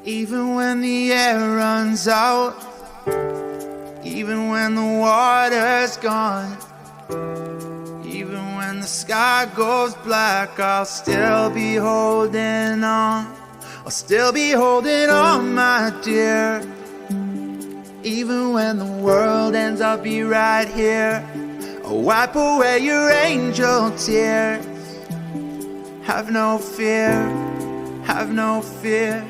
Even when the air runs out, even when the water's gone, even when the sky goes black, I'll still be holding on. I'll still be holding on, my dear. Even when the world ends, I'll be right here. I'll wipe away your angel tears. Have no fear, have no fear,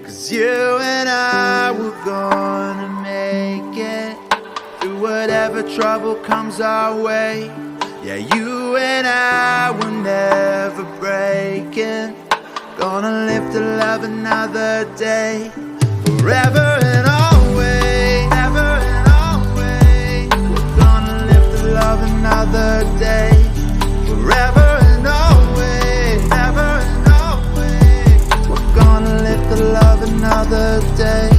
'cause you and I were gonna make it through whatever trouble comes our way. Yeah, you and I will never break it. Gonna live to love another day, forever and always, ever and always. We're gonna live to love another day, forever and always, ever and always. We're gonna live to love another day.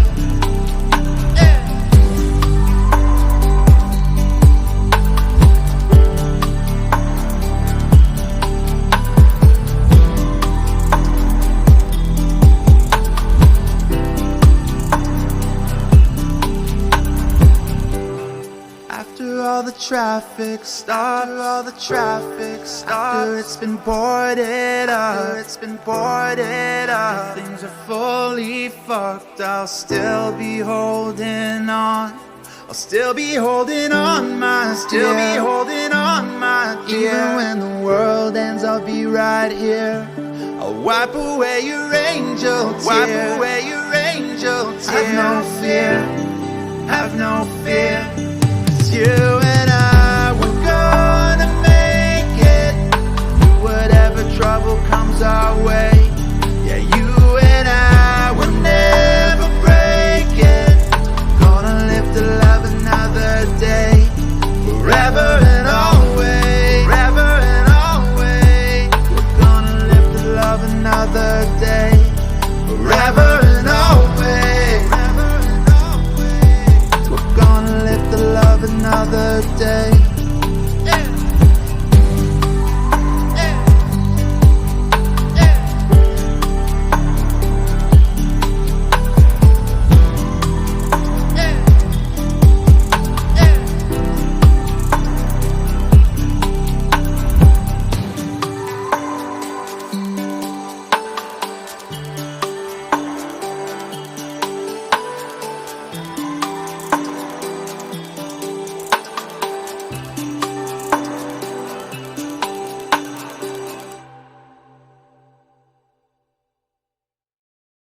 All the traffic stops, all the traffic stops. After it's been boarded up, it's been boarded up. If things are fully fucked, I'll still be holding on. I'll still be holding on, my still be holding on, my dear. Even when the world ends, I'll be right here. I'll wipe away your angel tears. Wipe away your angel tears. Have no fear, have no fear.